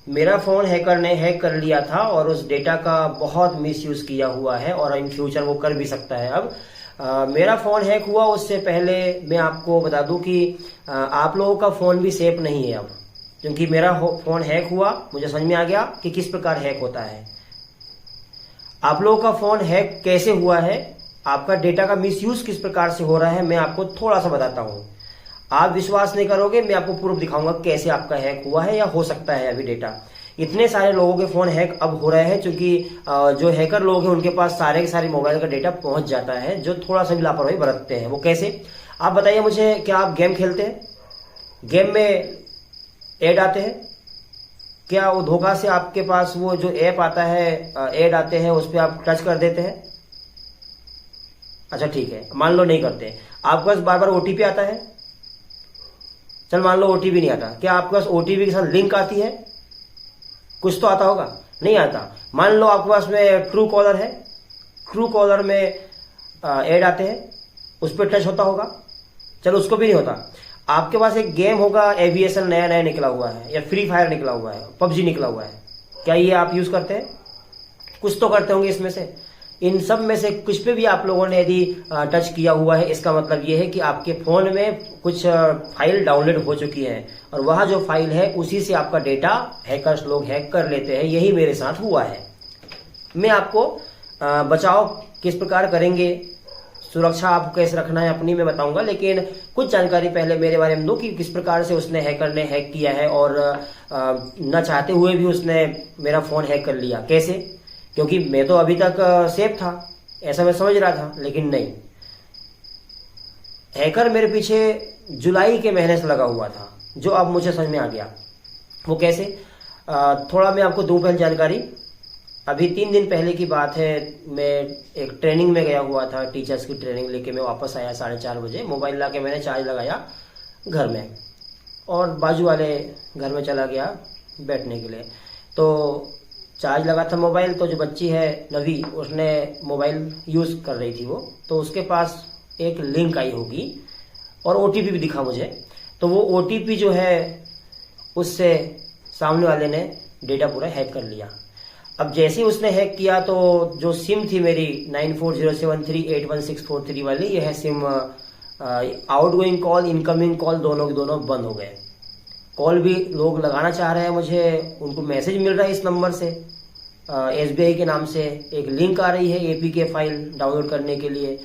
मेरा phone hacker ने hack कर लिया था और उस डेटा का बहुत मिसयूज किया हुआ है और इन फ्यूचर वो कर भी सकता है। अब मेरा फोन हैक हुआ उससे पहले मैं आपको बता दूं कि आप लोगों का फोन भी सेफ नहीं है अब, क्योंकि मेरा फोन हैक हुआ, मुझे समझ में आ गया कि किस प्रकार हैक होता है। आप लोगों का फोन हैक कैसे हुआ है, आपका डेटा का मिसयूज किस प्रकार से हो रहा है, मैं आपको थोड़ा सा बताता हूं। आप विश्वास नहीं करोगे, मैं आपको प्रूफ दिखाऊंगा कैसे आपका हैक हुआ है या हो सकता है अभी डेटा। इतने सारे लोगों के फोन हैक अब हो रहे हैं, क्योंकि जो हैकर लोग हैं उनके पास सारे के सारे मोबाइल का डेटा पहुंच जाता है, जो थोड़ा सा भी लापरवाही बरतते हैं। वो कैसे, आप बताइए मुझे, क्या आप गेम खेलते हैं? गेम में ऐड आते हैं क्या? वो धोखा से आपके पास वो जो ऐप आता है, ऐड आते हैं, उस पर आप टच कर देते हैं? अच्छा ठीक है, मान लो नहीं करते, आपके पास बार बार ओटीपी आता है। चल मान लो ओटीपी नहीं आता, क्या आपके पास ओटीपी के साथ लिंक आती है? कुछ तो आता होगा, नहीं आता। मान लो आपके पास में ट्रू कॉलर है, ट्रू कॉलर में ऐड आते हैं, उस पर टच होता होगा। चलो उसको भी नहीं होता। आपके पास एक गेम होगा, एविएशन नया नया निकला हुआ है, या फ्री फायर निकला हुआ है, पबजी निकला हुआ है, क्या ये आप यूज करते हैं? कुछ तो करते होंगे इसमें से। इन सब में से कुछ पे भी आप लोगों ने यदि टच किया हुआ है, इसका मतलब ये है कि आपके फोन में कुछ फाइल डाउनलोड हो चुकी है, और वह जो फाइल है उसी से आपका डेटा हैकर्स लोग हैक कर लेते हैं। यही मेरे साथ हुआ है। मैं आपको बचाव किस प्रकार करेंगे, सुरक्षा आपको कैसे रखना है अपनी, मैं बताऊंगा, लेकिन कुछ जानकारी पहले मेरे बारे में दो कि किस प्रकार से उसने हैकर ने हैक किया है, और न चाहते हुए भी उसने मेरा फोन हैक कर लिया। कैसे? क्योंकि मैं तो अभी तक सेफ था, ऐसा मैं समझ रहा था, लेकिन नहीं। हैकर मेरे पीछे जुलाई के महीने से लगा हुआ था, जो अब मुझे समझ में आ गया। वो कैसे, थोड़ा मैं आपको दूं पहले जानकारी। अभी 3 दिन पहले की बात है, मैं एक ट्रेनिंग में गया हुआ था, टीचर्स की ट्रेनिंग लेके मैं वापस आया 4:30 बजे। मोबाइल ला के मैंने चार्ज लगाया घर में, और बाजू वाले घर में चला गया बैठने के लिए। तो चार्ज लगा था मोबाइल, तो जो बच्ची है नवी, उसने मोबाइल यूज कर रही थी वो, तो उसके पास एक लिंक आई होगी और ओटीपी भी दिखा मुझे। तो वो ओटीपी जो है, उससे सामने वाले ने डेटा पूरा हैक कर लिया। अब जैसे ही उसने हैक किया, तो जो सिम थी मेरी 9407381643 वाली, यह SIM outgoing call, incoming call दोनों के दोनों बंद हो गए। कॉल भी लोग लगाना चाह रहे हैं मुझे, उनको मैसेज मिल रहा है इस नंबर से, एसबीआई के नाम से एक लिंक आ रही है एपीके फाइल डाउनलोड करने के लिए,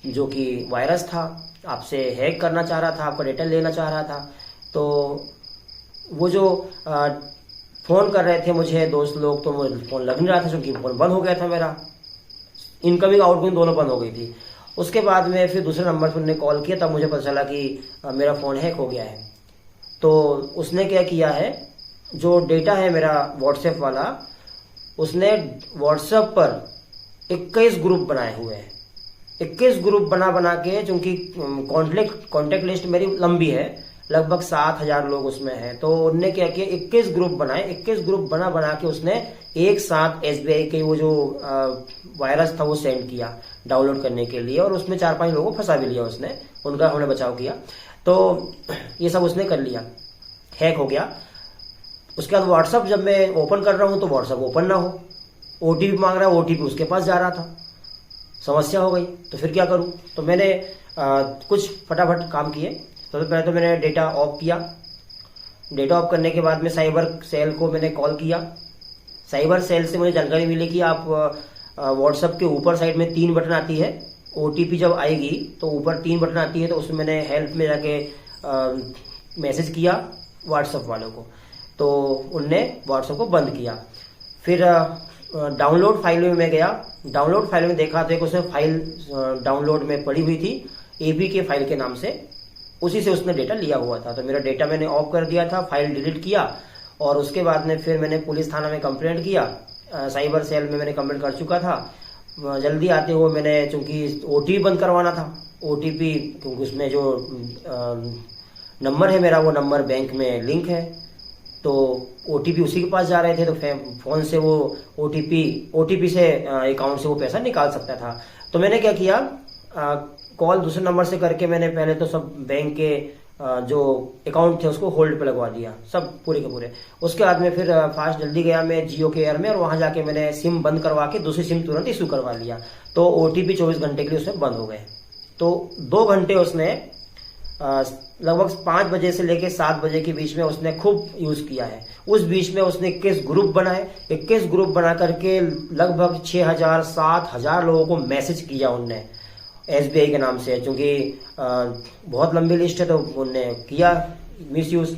जो कि वायरस था, आपसे हैक करना चाह रहा था, आपका डेटा लेना चाह रहा था। तो वो जो फोन कर रहे थे मुझे दोस्त लोग, तो मुझे फोन लग नहीं रहा था, क्योंकि फोन बंद हो गया था मेरा, इनकमिंग आउटगोइंग दोनों बंद हो गई थी। उसके बाद में फिर दूसरे नंबर पर उन्होंने कॉल किया, तब मुझे पता चला कि मेरा फोन हैक हो गया है। तो उसने क्या किया है, जो डेटा है मेरा व्हाट्सएप वाला, उसने व्हाट्सएप पर 21 ग्रुप बनाए हुए हैं। 21 ग्रुप बना के, चूंकि कॉन्टेक्ट लिस्ट मेरी लंबी है, लगभग 7,000 लोग उसमें हैं, तो उनने क्या किया, 21 ग्रुप बनाए। 21 ग्रुप बना के उसने एक साथ एसबीआई के वो जो वायरस था वो सेंड किया डाउनलोड करने के लिए, और उसमें 4-5 लोगों को फंसा भी लिया उसने, उनका हमने बचाव किया। तो ये सब उसने कर लिया, हैक हो गया। उसके बाद व्हाट्सअप जब मैं ओपन कर रहा हूं, तो व्हाट्सअप ओपन ना हो, ओटीपी मांग रहा है, ओटीपी उसके पास जा रहा था, समस्या हो गई। तो फिर क्या करूं, तो मैंने कुछ फटाफट काम किए। तो पहले तो मैंने डेटा ऑफ किया। डेटा ऑफ करने के बाद में साइबर सेल को मैंने कॉल किया। साइबर सेल से मुझे जानकारी मिली कि आप व्हाट्सएप के ऊपर साइड में 3 बटन आती है, ओटीपी जब आएगी तो ऊपर 3 बटन आती है, तो उसमें मैंने हेल्प में जाके मैसेज किया व्हाट्सएप वालों को, तो उनने व्हाट्सएप को बंद किया। फिर डाउनलोड फाइल में मैं गया। डाउनलोड फाइल में देखा तो उसमें फाइल डाउनलोड में पड़ी हुई थी एपीके फाइल के नाम से, उसी से उसने डेटा लिया हुआ था। तो मेरा डेटा मैंने ऑफ कर दिया था, फाइल डिलीट किया, और उसके बाद में फिर मैंने पुलिस थाना में कंप्लेंट किया। साइबर सेल में मैंने कंप्लेंट कर चुका था। जल्दी आते हुए मैंने, चूंकि ओटीपी बंद करवाना था, ओटीपी क्योंकि उसमें जो नंबर है मेरा, वो नंबर बैंक में लिंक है, तो ओटीपी उसी के पास जा रहे थे, तो फोन से वो ओटीपी से अकाउंट से वो पैसा निकाल सकता था। तो मैंने क्या किया, कॉल दूसरे नंबर से करके मैंने पहले तो सब बैंक के जो अकाउंट थे उसको होल्ड पे लगवा दिया, सब पूरे के पूरे। उसके बाद में फिर फास्ट जल्दी गया मैं जियो के एयर में, और वहां जाके मैंने सिम बंद करवा के दूसरी सिम तुरंत इशू करवा लिया। तो OTP 24 घंटे के लिए उसमें बंद हो गए। तो 2 घंटे उसने लगभग 5 बजे से लेकर 7 बजे के बीच में उसने खूब यूज किया है। उस बीच में उसने 21 ग्रुप बनाए, 21 ग्रुप बना करके लगभग 6,000-7,000 लोगों को मैसेज किया उनने SBI के नाम से, क्योंकि बहुत लंबी लिस्ट है तो उनने किया मिस यूज।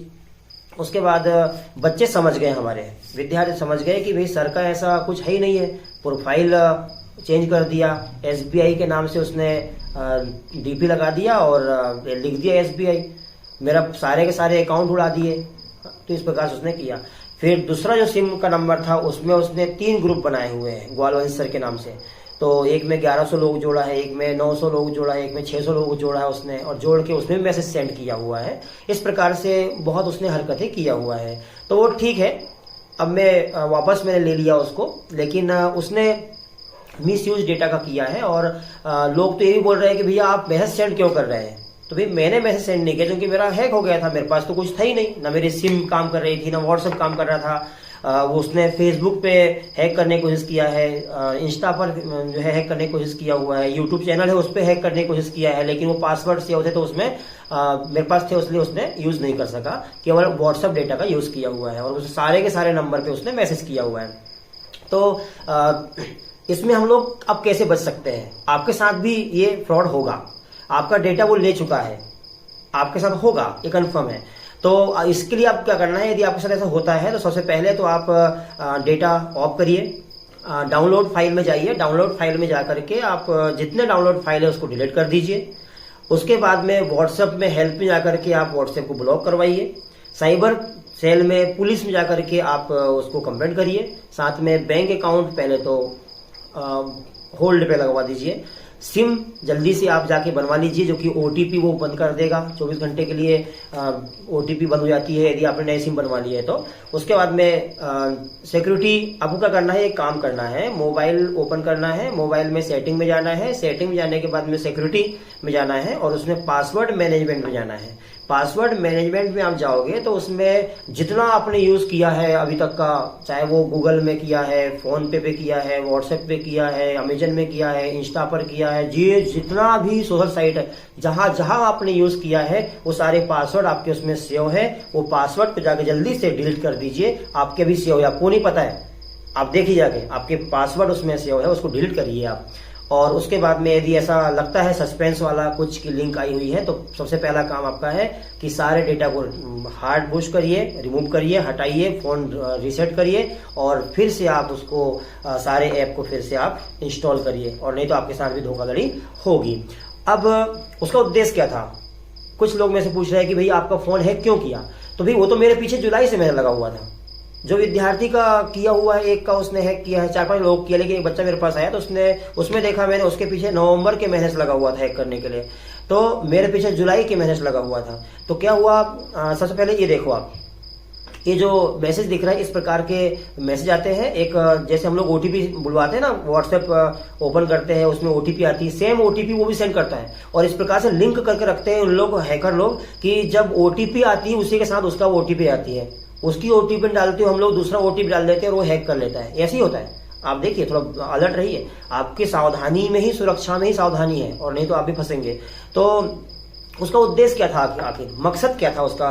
उसके बाद बच्चे समझ गए, हमारे विद्यार्थी समझ गए कि भाई सर का ऐसा कुछ है ही नहीं है। प्रोफाइल चेंज कर दिया, SBI के नाम से उसने DP लगा दिया और लिख दिया SBI, मेरा सारे के सारे अकाउंट उड़ा दिए। तो इस प्रकार से उसने किया। फिर दूसरा जो सिम का नंबर था उसमें उसने 3 ग्रुप बनाए हुए हैं ग्वालवंश सर के नाम से। तो एक में 1100 लोग जोड़ा है, एक में 900 लोग जोड़ा है, एक में 600 लोग जोड़ा है उसने, और जोड़ के उसमें मैसेज सेंड किया हुआ है। इस प्रकार से बहुत उसने हरकतें किया हुआ है। तो वो ठीक है, अब मैं वापस मैंने ले लिया उसको, लेकिन उसने मिस यूज डेटा का किया है। और लोग तो ये भी बोल रहे हैं कि भैया आप मैसेज सेंड क्यों कर रहे हैं। तो भाई मैंने मैसेज सेंड नहीं किया, क्योंकि मेरा हैक हो गया था, मेरे पास तो कुछ था ही नहीं, ना मेरी सिम काम कर रही थी, ना व्हाट्सएप काम कर रहा था। वो उसने फेसबुक पे हैक करने की कोशिश किया है, इंस्टा पर जो है हैक करने की कोशिश किया हुआ है, यूट्यूब चैनल है उस पर हैक करने की कोशिश किया है, लेकिन वो पासवर्ड सेव थे तो उसमें मेरे पास थे, इसलिए उसने यूज नहीं कर सका, केवल व्हाट्सएप डेटा का यूज किया हुआ है, और उस सारे के सारे नंबर पे उसने मैसेज किया हुआ है। तो इसमें हम लोग अब कैसे बच सकते हैं। आपके साथ भी ये फ्रॉड होगा, आपका डेटा वो ले चुका है, आपके साथ होगा, ये कंफर्म है। तो इसके लिए आप क्या करना है, यदि आपके साथ ऐसा होता है तो सबसे पहले तो आप डेटा ऑफ करिए, डाउनलोड फाइल में जाइए, डाउनलोड फाइल में जाकर के आप जितने डाउनलोड फाइल है उसको डिलीट कर दीजिए। उसके बाद में व्हाट्सएप में हेल्प में जाकर के आप व्हाट्सएप को ब्लॉक करवाइए, साइबर सेल में पुलिस में जाकर के आप उसको कंप्लेंट करिए, साथ में बैंक अकाउंट पहले तो होल्ड पे लगवा दीजिए, सिम जल्दी से आप जाके बनवा लीजिए, जो कि OTP वो बंद कर देगा 24 घंटे के लिए। OTP बंद हो जाती है यदि आपने नई सिम बनवा ली है तो। उसके बाद में सिक्योरिटी आपको क्या करना है, एक काम करना है, मोबाइल ओपन करना है, मोबाइल में सेटिंग में जाना है, सेटिंग में जाने के बाद में सिक्योरिटी में जाना है, और उसमें पासवर्ड मैनेजमेंट में जाना है। पासवर्ड मैनेजमेंट में आप जाओगे तो उसमें जितना आपने यूज किया है अभी तक का, चाहे वो गूगल में किया है, फोन पे किया है, व्हाट्सएप पे किया है, अमेजन में किया है, इंस्टा पर किया है, जी जितना भी सोशल साइट है, जहां जहां आपने यूज किया है वो सारे पासवर्ड आपके उसमें सेव है। वो पासवर्ड पे जाके जल्दी से डिलीट कर दीजिए, आपके भी सेव है, आपको नहीं पता है, आप देखिए जाके आपके पासवर्ड उसमें सेव है, उसको डिलीट करिए आप। और उसके बाद में यदि ऐसा लगता है सस्पेंस वाला कुछ की लिंक आई हुई है तो सबसे पहला काम आपका है कि सारे डेटा को हार्ड बूस्ट करिए, रिमूव करिए, हटाइए, फोन रीसेट करिए, और फिर से आप उसको सारे ऐप को फिर से आप इंस्टॉल करिए, और नहीं तो आपके साथ भी धोखाधड़ी होगी। अब उसका उद्देश्य क्या था, कुछ लोग मेरे से पूछ रहे हैं कि भाई आपका फोन हैक क्यों किया। तो भाई वो तो मेरे पीछे जुलाई से मेरा लगा हुआ था, जो विद्यार्थी का किया हुआ है, एक का उसने हैक किया है, 4-5 लोग किया, लेकिन एक बच्चा मेरे पास आया तो उसमें देखा मैंने, उसके पीछे नवंबर के महीने से लगा हुआ था हैक करने के लिए, तो मेरे पीछे जुलाई के महीने से लगा हुआ था। तो क्या हुआ, सबसे पहले ये देखो आप, ये जो मैसेज दिख रहा है इस प्रकार के मैसेज आते हैं। एक जैसे हम लोग OTP बुलवाते हैं ना, व्हाट्सएप ओपन करते हैं उसमें OTP आती है, सेम OTP वो भी सेंड करता है, और इस प्रकार से लिंक करके रखते हैं उन लोग हैकर लोग कि जब OTP आती है उसी के साथ उसका OTP आती है, उसकी OTP डालते हो हम लोग, दूसरा OTP डाल देते हैं और वो हैक कर लेता है। ऐसे ही होता है, आप देखिए, थोड़ा अलर्ट रहिए, आपकी सावधानी में ही, सुरक्षा में ही सावधानी है, और नहीं तो आप भी फंसेंगे। तो उसका उद्देश्य क्या था, आखिर मकसद क्या था उसका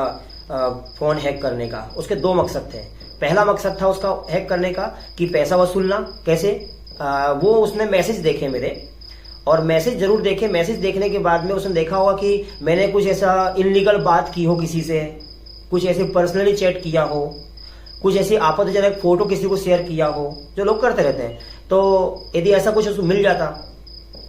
फोन हैक करने का। उसके 2 मकसद थे। पहला मकसद था उसका हैक करने का कि पैसा वसूलना। कैसे, वो उसने मैसेज देखे मेरे, और मैसेज जरूर देखे, मैसेज देखने के बाद में उसने देखा होगा कि मैंने कुछ ऐसा इनलीगल बात की हो किसी से, कुछ ऐसे पर्सनली चैट किया हो, कुछ ऐसी आपत्तिजनक फोटो किसी को शेयर किया हो, जो लोग करते रहते हैं। तो यदि ऐसा कुछ उसको मिल जाता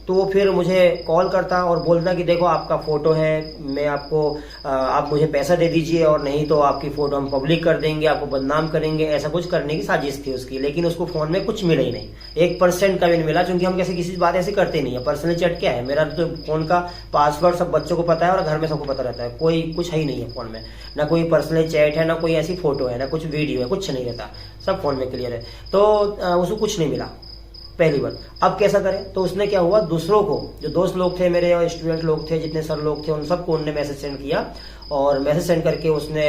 तो वो फिर मुझे कॉल करता और बोलता कि देखो आपका फोटो है, मैं आपको आप मुझे पैसा दे दीजिए, और नहीं तो आपकी फोटो हम पब्लिक कर देंगे, आपको बदनाम करेंगे। ऐसा कुछ करने की साजिश थी उसकी, लेकिन उसको फोन में कुछ मिला ही नहीं, 1% का भी नहीं मिला, क्योंकि हम कैसे किसी बात ऐसी करते नहीं है। पर्सनल चैट क्या है, मेरा तो फोन का पासवर्ड सब बच्चों को पता है और घर में सबको पता रहता है, कोई कुछ है ही नहीं है फोन में, ना कोई पर्सनल चैट है, ना कोई ऐसी फोटो है, ना कुछ वीडियो है, कुछ नहीं रहता, सब फोन में क्लियर है। तो उसको कुछ नहीं मिला, पहली बात। अब कैसा करें, तो उसने क्या हुआ, दूसरों को, जो दोस्त लोग थे मेरे और स्टूडेंट लोग थे, जितने सर लोग थे, उन सबको उनने मैसेज सेंड किया और मैसेज सेंड करके उसने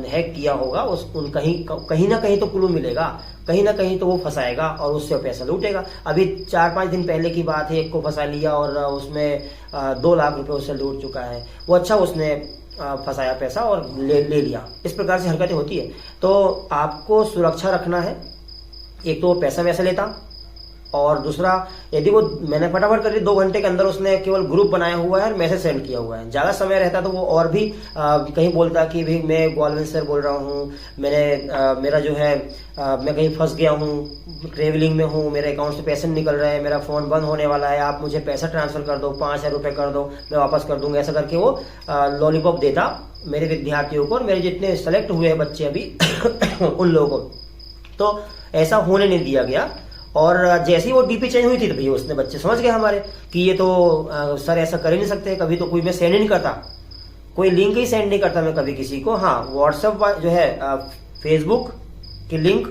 हैक किया होगा। उन कहीं ना कहीं तो क्लू मिलेगा, कहीं ना कहीं तो वो फंसाएगा और उससे पैसा लूटेगा। अभी 4-5 दिन पहले की बात है, एक को फंसा लिया और उसमें 2 लाख रुपए उससे लूट चुका है वो। अच्छा, उसने फंसाया पैसा और ले लिया। इस प्रकार से हरकतें होती है। तो आपको सुरक्षा रखना है। एक तो वो पैसा वैसे लेता, और दूसरा, यदि वो मैंने फटाफट कर दी 2 घंटे के अंदर उसने केवल ग्रुप बनाया हुआ है और मैसेज सेंड किया हुआ है। ज्यादा समय रहता तो वो और भी कहीं बोलता कि भाई मैं ग्वालियर से बोल रहा हूँ, मेरा जो है मैं कहीं फंस गया हूँ, ट्रेवलिंग में हूँ, मेरे अकाउंट से पैसे निकल रहे हैं, मेरा फोन बंद होने वाला है, आप मुझे पैसा ट्रांसफर कर दो, 5,000 रुपए कर दो, मैं वापस कर दूंगा। ऐसा करके वो लॉलीपॉप देता मेरे विद्यार्थियों को और मेरे जितने सेलेक्ट हुए हैं बच्चे अभी उन लोगों को। तो ऐसा होने नहीं दिया गया। और जैसे ही वो डीपी चेंज हुई थी तो भैया उसने बच्चे समझ गए हमारे कि ये तो सर ऐसा कर ही नहीं सकते, कभी तो कोई मैं सेंड ही नहीं करता, कोई लिंक ही सेंड नहीं करता मैं कभी किसी को। हाँ, व्हाट्सएप जो है, फेसबुक की लिंक,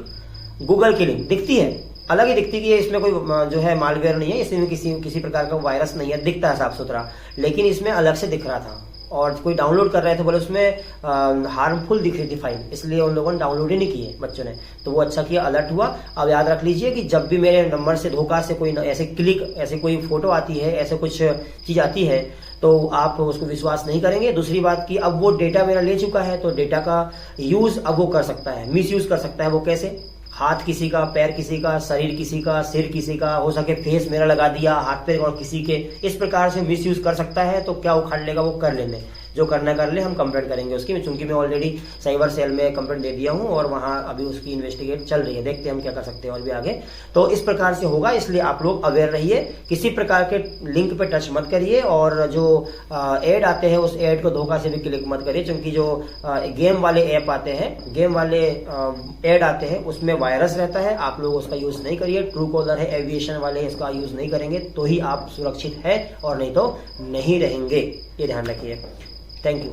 गूगल की लिंक दिखती है, अलग ही दिखती है, इसमें कोई जो है मालवेयर नहीं है, इसमें किसी प्रकार का वायरस नहीं है, दिखता है साफ सुथरा, लेकिन इसमें अलग से दिख रहा था। और कोई डाउनलोड कर रहे थे, बोले उसमें हार्मफुल दिख रही थी फाइल, इसलिए उन लोगों ने डाउनलोड ही नहीं किए बच्चों ने। तो वो अच्छा किया, अलर्ट हुआ। अब याद रख लीजिए कि जब भी मेरे नंबर से धोखा से कोई ऐसे कोई फोटो आती है, ऐसे कुछ चीज आती है, तो आप उसको विश्वास नहीं करेंगे। दूसरी बात कि अब वो डेटा मेरा ले चुका है, तो डेटा का यूज अब वो कर सकता है, मिस यूज कर सकता है। वो कैसे, हाथ किसी का, पैर किसी का, शरीर किसी का, सिर किसी का, हो सके फेस मेरा लगा दिया, हाथ पैर और किसी के, इस प्रकार से मिस यूज कर सकता है। तो क्या उखाड़ लेगा, वो कर लेने, जो करना कर ले, हम कंप्लेंट करेंगे उसकी। चूंकि मैं ऑलरेडी साइबर सेल में कंप्लेंट दे दिया हूं और वहां अभी उसकी इन्वेस्टिगेट चल रही है, देखते हैं हम क्या कर सकते हैं और भी आगे। तो इस प्रकार से होगा, इसलिए आप लोग अवेयर रहिए, किसी प्रकार के लिंक पे टच मत करिए और जो एड आते हैं उस एड को धोखा से भी क्लिक मत करिए, क्योंकि जो गेम वाले ऐप आते हैं, गेम वाले एड आते हैं, उसमें वायरस रहता है, आप लोग उसका यूज नहीं करिए। ट्रू कॉलर है, एविएशन वाले इसका यूज नहीं करेंगे तो ही आप सुरक्षित है, और नहीं तो नहीं रहेंगे, ये ध्यान रखिए। Thank you.